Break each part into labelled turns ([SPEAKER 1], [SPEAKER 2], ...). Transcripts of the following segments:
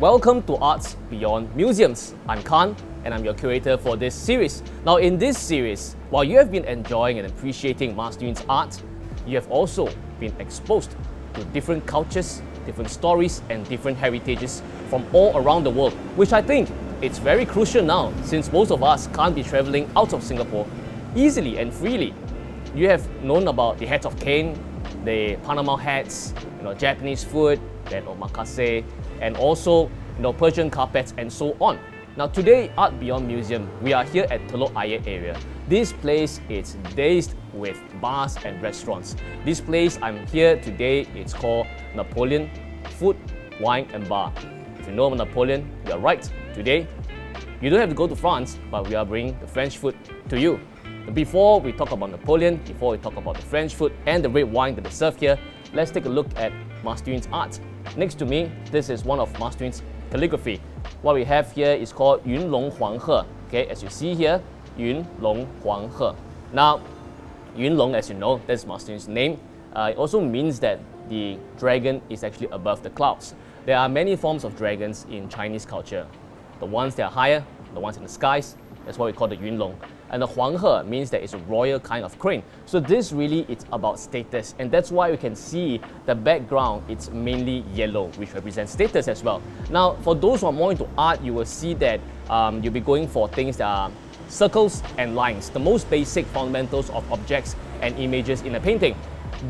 [SPEAKER 1] Welcome to Arts Beyond Museums. I'm Khan and I'm your curator for this series. Now in this series, while you have been enjoying and appreciating Master Yun's art, you have also been exposed to different cultures, different stories and different heritages from all around the world, which I think it's very crucial now since most of us can't be traveling out of Singapore easily and freely. You have known about the hats of cane, the Panama hats, Japanese food, then omakase, and also Persian carpets and so on. Now today, Art Beyond Museum, we are here at Telok Ayer area. This place is dazed with bars and restaurants. This place I'm here today, it's called Napoleon Food Wine and Bar. If you know Napoleon, you're right. Today, you don't have to go to France, but we are bringing the French food to you. Before we talk about Napoleon, before we talk about the French food and the red wine that they serve here, let's take a look at Master Yun's art. Next to me, this is one of Master Yun's calligraphy. What we have here is called Yun Long Huang He. Okay, as you see here, Yun Long Huang He. Now, Yun Long, as you know, that's Master Yun's name. It also means that the dragon is actually above the clouds. There are many forms of dragons in Chinese culture. The ones that are higher, the ones in the skies, that's what we call the Yun Long. And the Huang He means that it's a royal kind of crane. So this really is about status, and that's why we can see the background, it's mainly yellow, which represents status as well. Now, for those who are more into art, you will see that you'll be going for things that are circles and lines, the most basic fundamentals of objects and images in a painting.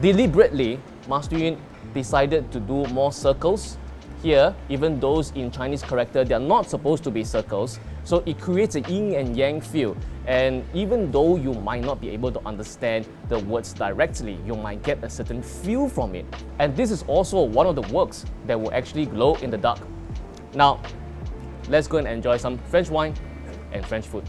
[SPEAKER 1] Deliberately, Master Yun decided to do more circles here. Even those in Chinese character, they are not supposed to be circles. So it creates a yin and yang feel. And even though you might not be able to understand the words directly, you might get a certain feel from it. And this is also one of the works that will actually glow in the dark. Now, let's go and enjoy some French wine and French food.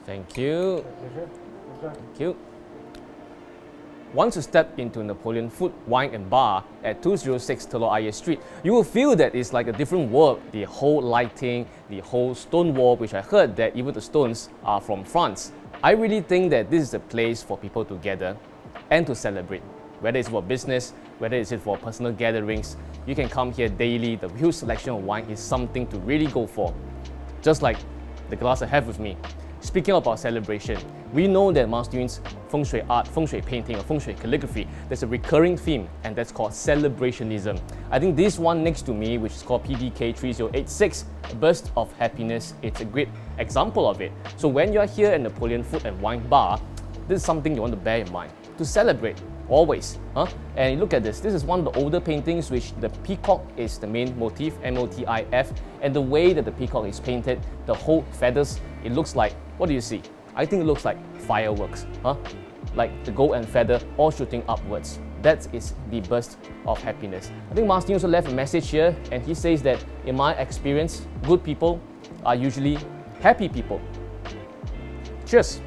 [SPEAKER 1] Thank you. Thank you. Once you step into Napoleon Food Wine and Bar at 206 Telok Ayer Street, you will feel that it's like a different world. The whole lighting, the whole stone wall, which I heard that even the stones are from France. I really think that this is a place for people to gather and to celebrate. Whether it's for business, whether it's for personal gatherings, you can come here daily. The huge selection of wine is something to really go for. Just like the glass I have with me. Speaking about celebration, we know that Master Yun's Feng Shui art, Feng Shui painting or Feng Shui calligraphy, there's a recurring theme, and that's called celebrationism. I think this one next to me, which is called PDK3086, Burst of Happiness, it's a great example of it. So when you're here at Napoleon Food and Wine Bar, this is something you want to bear in mind, to celebrate, always. And you look at this is one of the older paintings which the peacock is the main motif, M-O-T-I-F, and the way that the peacock is painted, the whole feathers, it looks like, what do you see? I think it looks like fireworks, like the gold and feather all shooting upwards. That is the burst of happiness. I think Master Yun also left a message here, and he says that in my experience, good people are usually happy people. Cheers.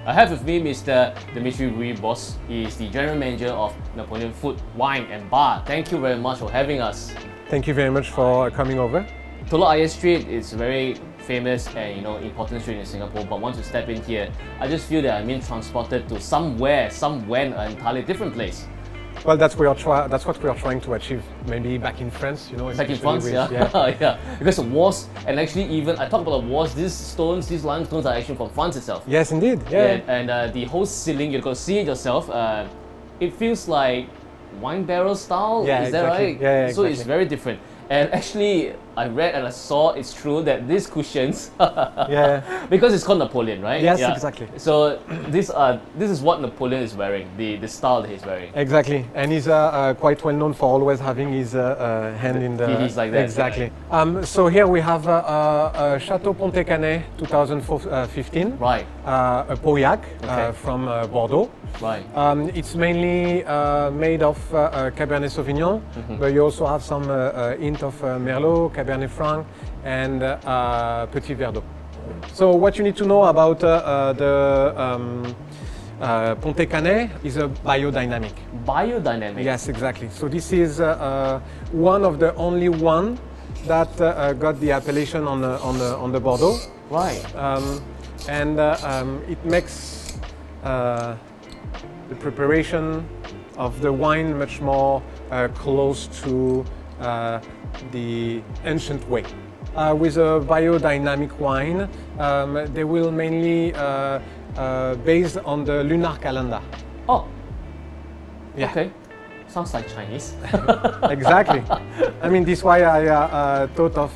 [SPEAKER 1] I have with me Mr. Demi-Sec. He is the General Manager of Napoleon Food, Wine and Bar. Thank you very much for having us.
[SPEAKER 2] Thank you very much for coming over.
[SPEAKER 1] Telok Ayer Street is very famous and important street in Singapore, but once you step in here, I just feel that I'm being transported to somewhere, an entirely different place.
[SPEAKER 2] Well, that's what we are trying to achieve. Maybe back in France,
[SPEAKER 1] Back in France,
[SPEAKER 2] with,
[SPEAKER 1] yeah. Because the walls, and actually even, I talk about the walls, these stones, these limestones are actually from France itself.
[SPEAKER 2] Yes, indeed, yeah.
[SPEAKER 1] And the whole ceiling, you're going to see it yourself, it feels like wine barrel style,
[SPEAKER 2] yeah,
[SPEAKER 1] is
[SPEAKER 2] exactly.
[SPEAKER 1] that right?
[SPEAKER 2] Yeah,
[SPEAKER 1] So
[SPEAKER 2] exactly.
[SPEAKER 1] it's very different. And actually, I read and I saw it's true that these cushions,
[SPEAKER 2] Yeah.
[SPEAKER 1] because it's called Napoleon, right?
[SPEAKER 2] Yes, exactly.
[SPEAKER 1] So this is what Napoleon is wearing, the style that he's wearing.
[SPEAKER 2] Exactly, and he's quite well known for always having his hand in the.
[SPEAKER 1] He's like that.
[SPEAKER 2] Exactly. So here we have Chateau Pontet-Canet 2015.
[SPEAKER 1] Right.
[SPEAKER 2] A Pauillac
[SPEAKER 1] Okay.
[SPEAKER 2] from Bordeaux.
[SPEAKER 1] Right.
[SPEAKER 2] It's mainly made of Cabernet Sauvignon, but you also have some hint of Merlot, Cabernet Franc, and Petit Verdot. So what you need to know about the Pontet-Canet is a biodynamic.
[SPEAKER 1] Biodynamic.
[SPEAKER 2] Yes, exactly. So this is one of the only one that got the appellation on the Bordeaux,
[SPEAKER 1] Right.
[SPEAKER 2] and it makes the preparation of the wine much more close to the ancient way. With a biodynamic wine, they will mainly based on the lunar calendar.
[SPEAKER 1] Oh.
[SPEAKER 2] Yeah.
[SPEAKER 1] Okay. Sounds like Chinese.
[SPEAKER 2] Exactly. I mean, this is why I thought of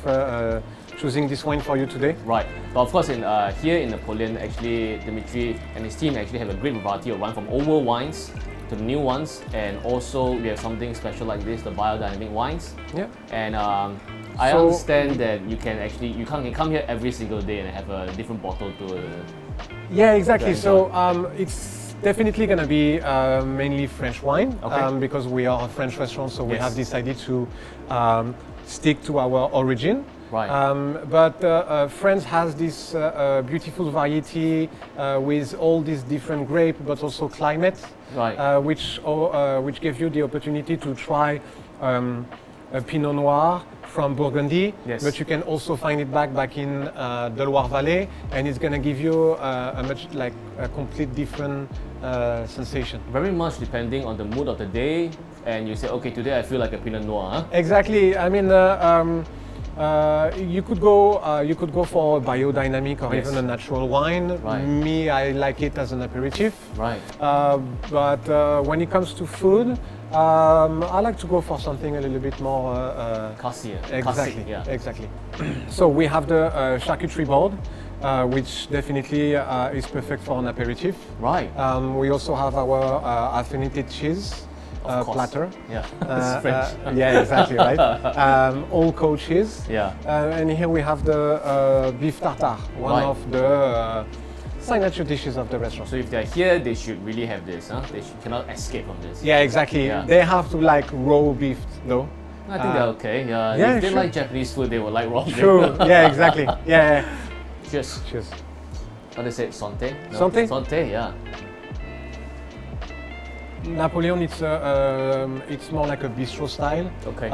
[SPEAKER 2] choosing this wine for you today.
[SPEAKER 1] Right. But of course, here in Napoleon, actually, Dimitri and his team actually have a great variety of wine, from old wines to the new ones, and also we have something special like this, the biodynamic wines.
[SPEAKER 2] Yeah.
[SPEAKER 1] And I
[SPEAKER 2] So-
[SPEAKER 1] understand that you can come here every single day and have a different bottle to.
[SPEAKER 2] Yeah, exactly.
[SPEAKER 1] Very
[SPEAKER 2] So it's definitely going to be mainly French wine,
[SPEAKER 1] Okay.
[SPEAKER 2] because we are a French restaurant, so we
[SPEAKER 1] Yes.
[SPEAKER 2] have decided to stick to our origin.
[SPEAKER 1] Right.
[SPEAKER 2] But France has this beautiful variety with all these different grapes, but also climate,
[SPEAKER 1] Right.
[SPEAKER 2] which gives you the opportunity to try a Pinot Noir from Burgundy,
[SPEAKER 1] Yes.
[SPEAKER 2] but you can also find it back in the Loire Valley, and it's going to give you a complete different sensation.
[SPEAKER 1] Very much depending on the mood of the day, and you say, okay, today I feel like a Pinot Noir. Huh?
[SPEAKER 2] Exactly. I mean, you could go for a biodynamic or
[SPEAKER 1] Yes.
[SPEAKER 2] even a natural wine.
[SPEAKER 1] Right.
[SPEAKER 2] Me, I like it as an aperitif.
[SPEAKER 1] Right.
[SPEAKER 2] But when it comes to food, I like to go for something a little bit more.
[SPEAKER 1] Classier.
[SPEAKER 2] Exactly.
[SPEAKER 1] Classic, yeah.
[SPEAKER 2] Exactly. So we have the charcuterie board, which definitely is perfect for an aperitif.
[SPEAKER 1] Right.
[SPEAKER 2] We also have our affinated cheese
[SPEAKER 1] Of course.
[SPEAKER 2] platter.
[SPEAKER 1] Yeah. It's French.
[SPEAKER 2] Yeah, exactly, right. All cold cheese.
[SPEAKER 1] Yeah.
[SPEAKER 2] And here we have the beef tartare, one
[SPEAKER 1] Right.
[SPEAKER 2] of the signature dishes of the restaurant.
[SPEAKER 1] So if they're here, they should really have this. Huh? They cannot escape from this.
[SPEAKER 2] Yeah, exactly.
[SPEAKER 1] Yeah.
[SPEAKER 2] They have to like raw beef though.
[SPEAKER 1] I think they're okay. Yeah.
[SPEAKER 2] yeah,
[SPEAKER 1] If they
[SPEAKER 2] sure.
[SPEAKER 1] like Japanese food, they will like raw.
[SPEAKER 2] True. Yeah, exactly. Yeah.
[SPEAKER 1] Cheers.
[SPEAKER 2] Cheers.
[SPEAKER 1] How do they say it? Santé? No?
[SPEAKER 2] Santé?
[SPEAKER 1] Santé, yeah.
[SPEAKER 2] Napoleon, it's more like a bistro style.
[SPEAKER 1] Okay.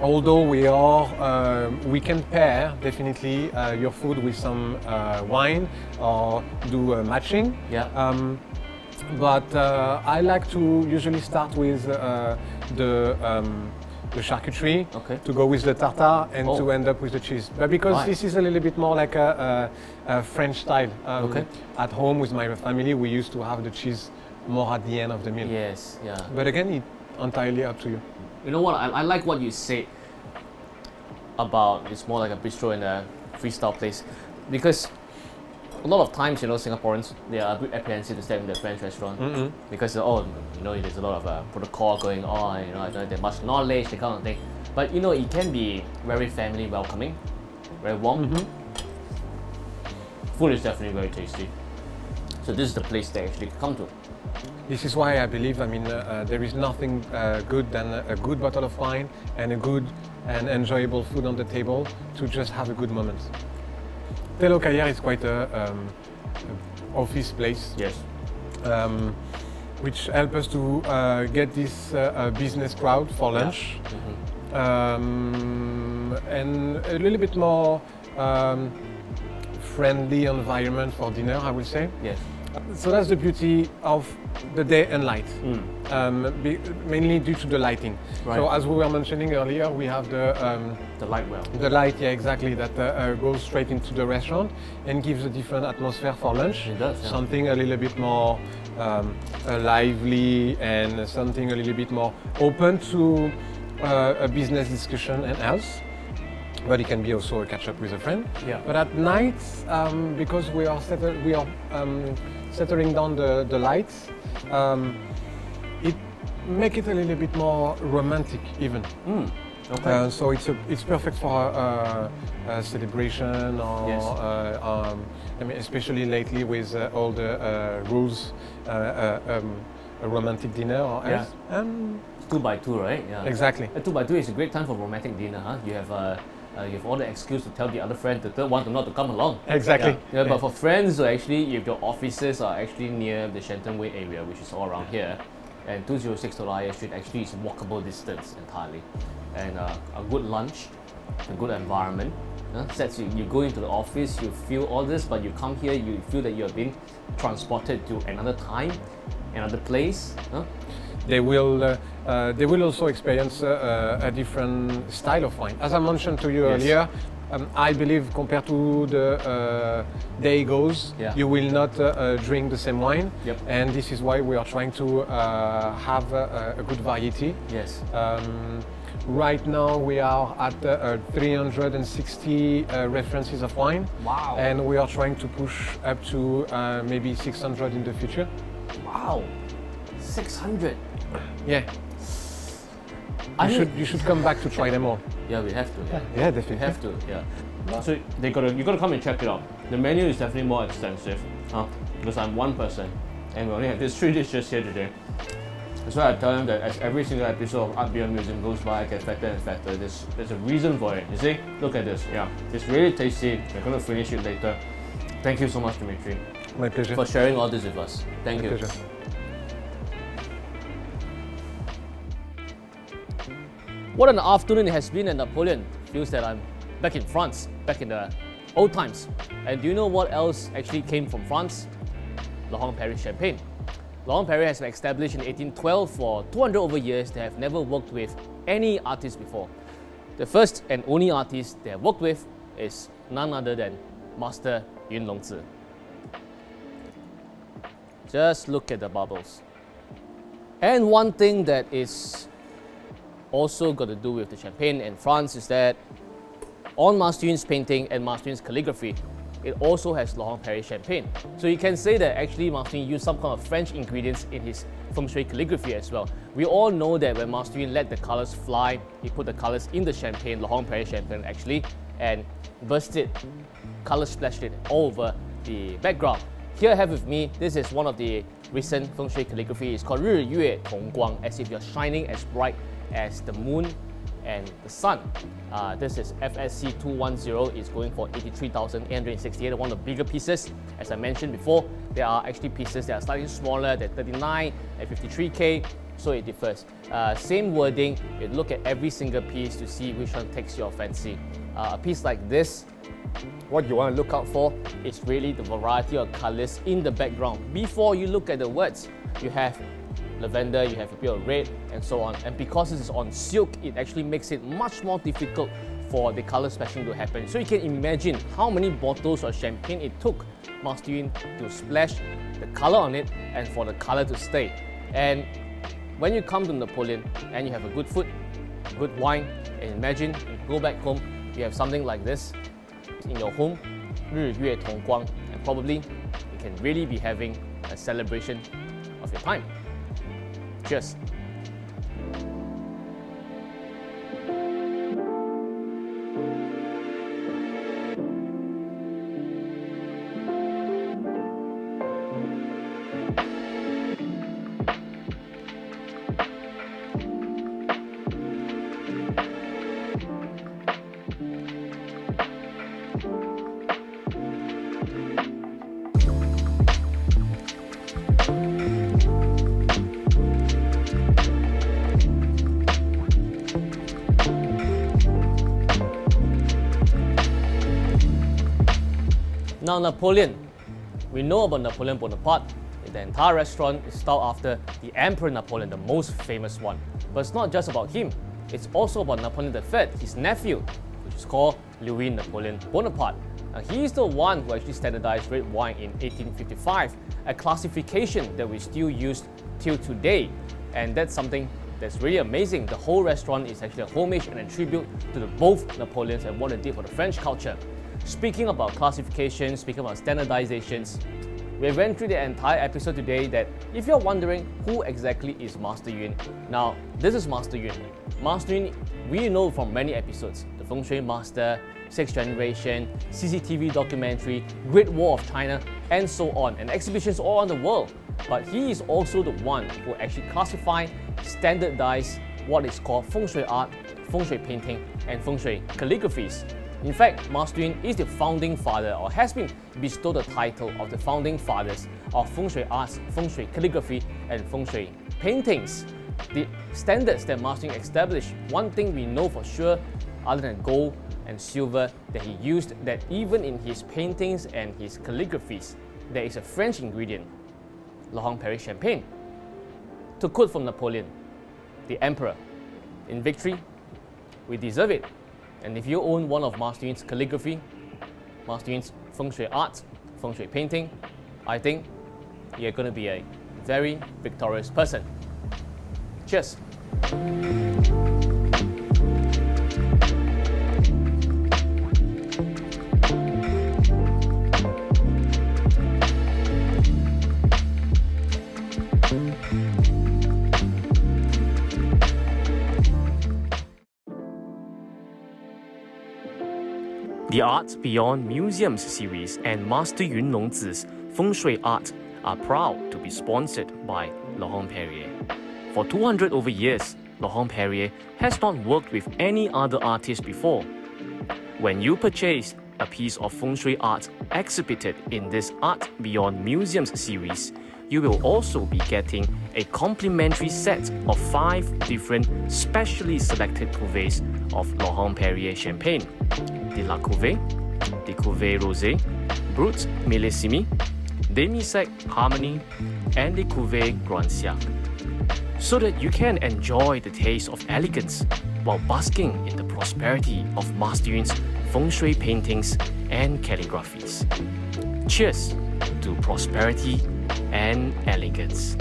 [SPEAKER 2] Although we can pair definitely your food with some wine or do matching.
[SPEAKER 1] Yeah.
[SPEAKER 2] But I like to usually start with the charcuterie
[SPEAKER 1] Okay.
[SPEAKER 2] to go with the tartare and
[SPEAKER 1] Oh.
[SPEAKER 2] to end up with the cheese. But because
[SPEAKER 1] Right.
[SPEAKER 2] this is a little bit more like a French style.
[SPEAKER 1] Okay.
[SPEAKER 2] At home with my family, we used to have the cheese more at the end of the meal.
[SPEAKER 1] Yes, yeah.
[SPEAKER 2] But again, it's entirely up to you.
[SPEAKER 1] You know what? I like what you said about it's more like a bistro and a freestyle place, because a lot of times, Singaporeans, they are a bit apprehensive to step in the French restaurant because there's a lot of protocol going on. I don't have that much knowledge, that kind of thing. But it can be very family welcoming, very warm. Food is definitely very tasty. So this is the place they actually come to.
[SPEAKER 2] This is why I believe, there is nothing good than a good bottle of wine and a good and enjoyable food on the table to just have a good moment. Telok Ayer is quite a office place,
[SPEAKER 1] Yes.
[SPEAKER 2] which helps us to get this business crowd for lunch, and a little bit more friendly environment for dinner, I would say.
[SPEAKER 1] Yes.
[SPEAKER 2] So that's the beauty of the day and light, mainly due to the lighting.
[SPEAKER 1] Right.
[SPEAKER 2] So as we were mentioning earlier, we have the
[SPEAKER 1] light well.
[SPEAKER 2] the light, yeah, exactly, that goes straight into the restaurant and gives a different atmosphere for lunch.
[SPEAKER 1] It does, yeah.
[SPEAKER 2] Something a little bit more lively and something a little bit more open to a business discussion and else. But it can be also a catch up with a friend.
[SPEAKER 1] Yeah.
[SPEAKER 2] But at night, because we are settling down the lights, it make it a little bit more romantic even.
[SPEAKER 1] Okay.
[SPEAKER 2] So it's perfect for a celebration or
[SPEAKER 1] Yes.
[SPEAKER 2] I mean, especially lately with all the rules, a romantic dinner or
[SPEAKER 1] Yeah.
[SPEAKER 2] else.
[SPEAKER 1] 2x2, right? Yeah.
[SPEAKER 2] Exactly.
[SPEAKER 1] A 2x2 is a great time for romantic dinner, huh? You have all the excuse to tell the other friend, the third one, not to come along.
[SPEAKER 2] Exactly.
[SPEAKER 1] Yeah, but for friends, so actually, if your offices are actually near the Shenton Way area, which is all around here, and 206 Telok Ayer Street actually is walkable distance entirely, and a good lunch, a good environment. Sets you go into the office, you feel all this, but you come here, you feel that you have been transported to another time, another place.
[SPEAKER 2] They will also experience a different style of wine. As I mentioned to you
[SPEAKER 1] Yes.
[SPEAKER 2] earlier, I believe compared to the day goes,
[SPEAKER 1] Yeah.
[SPEAKER 2] you will not drink the same wine.
[SPEAKER 1] Yep.
[SPEAKER 2] And this is why we are trying to have a good variety.
[SPEAKER 1] Yes.
[SPEAKER 2] Right now we are at 360 references of wine.
[SPEAKER 1] Wow.
[SPEAKER 2] And we are trying to push up to maybe 600 in the future.
[SPEAKER 1] Wow. 600.
[SPEAKER 2] Yeah. You should come back to try them all.
[SPEAKER 1] Yeah, we have to. Yeah.
[SPEAKER 2] Yeah,
[SPEAKER 1] We
[SPEAKER 2] definitely.
[SPEAKER 1] have to, yeah. So you gotta come and check it out. The menu is definitely more extensive, because I'm one person, and we only have these 3 dishes here today. That's why I tell them that as every single episode of ABM Museum goes by, I get fatter and fatter. There's a reason for it. You see? Look at this. Yeah, it's really tasty. We're gonna finish it later. Thank you so much, Dimitri,
[SPEAKER 2] My pleasure.
[SPEAKER 1] for sharing all this with us. Thank
[SPEAKER 2] My
[SPEAKER 1] you.
[SPEAKER 2] pleasure.
[SPEAKER 1] What an afternoon it has been at Napoleon. Feels that I'm back in France, back in the old times. And do you know what else actually came from France? Laurent-Perrier champagne. Laurent-Perrier has been established in 1812 for 200 over years. They have never worked with any artist before. The first and only artist they have worked with is none other than Master Yun Zi. Just look at the bubbles. And one thing that is also got to do with the champagne in France is that on Master Yun's painting and Master Yun's calligraphy, it also has Laurent-Perrier champagne. So you can say that actually Master Yun used some kind of French ingredients in his Fengshui calligraphy as well. We all know that when Master Yun let the colors fly, he put the colors in the champagne, Laurent-Perrier champagne actually, and burst it, color splashed it all over the background. Here I have with me, this is one of the recent Fengshui calligraphy. It's called 日月同光, as if you're shining as bright as the moon and the sun. This is FSC 210. It's going for 83,868, one of the bigger pieces. As I mentioned before, there are actually pieces that are slightly smaller, than 39 and 53K, so it differs. Same wording, you look at every single piece to see which one takes your fancy. A piece like this, what you want to look out for is really the variety of colors in the background. Before you look at the words, you have lavender, you have a bit of red, and so on. And because this is on silk, it actually makes it much more difficult for the color splashing to happen. So you can imagine how many bottles of champagne it took Master Yun to splash the color on it and for the color to stay. And when you come to Napoleon and you have a good food, good wine, and imagine you go back home, you have something like this in your home, 日月同光, and probably you can really be having a celebration of your time. Cheers. Now Napoleon, we know about Napoleon Bonaparte. The entire restaurant is styled after the Emperor Napoleon, the most famous one. But it's not just about him, it's also about Napoleon III, his nephew, which is called Louis Napoleon Bonaparte. Now, he's the one who actually standardized red wine in 1855, a classification that we still use till today. And that's something that's really amazing. The whole restaurant is actually a homage and a tribute to both Napoleons and what they did for the French culture. Speaking about classifications, speaking about standardizations, we went through the entire episode today that if you're wondering who exactly is Master Yun, now this is Master Yun. Master Yun, we know from many episodes, the Feng Shui Master, 6th Generation, CCTV documentary, Great Wall of China, and so on, and exhibitions all around the world. But he is also the one who actually classified, standardized what is called Feng Shui art, Feng Shui painting, and Feng Shui calligraphies. In fact, Master Yun is the founding father, or has been bestowed the title of the founding fathers of Feng Shui arts, Feng Shui calligraphy, and Feng Shui paintings. The standards that Master Yun established, one thing we know for sure, other than gold and silver that he used, that even in his paintings and his calligraphies, there is a French ingredient, Laurent-Perrier champagne. To quote from Napoleon, the emperor, in victory, we deserve it. And if you own one of Master Yun's calligraphy, Master Yun's Feng Shui art, Feng Shui painting, I think you're going to be a very victorious person. Cheers. The Arts Beyond Museums series and Master Yun Longzi's Feng Shui art are proud to be sponsored by Laurent-Perrier. For 200 over years, Laurent-Perrier has not worked with any other artist before. When you purchase a piece of Feng Shui art exhibited in this Art Beyond Museums series, you will also be getting a complimentary set of 5 different specially selected cuvées of Laurent-Perrier champagne. The La Cuvée, the Cuvée Rosé, Brut Millésimé, Demi-Sec Harmony, and the Cuvée Grand Siècle, so that you can enjoy the taste of elegance while basking in the prosperity of Master Yun's Feng Shui paintings and calligraphies. Cheers to prosperity and elegance.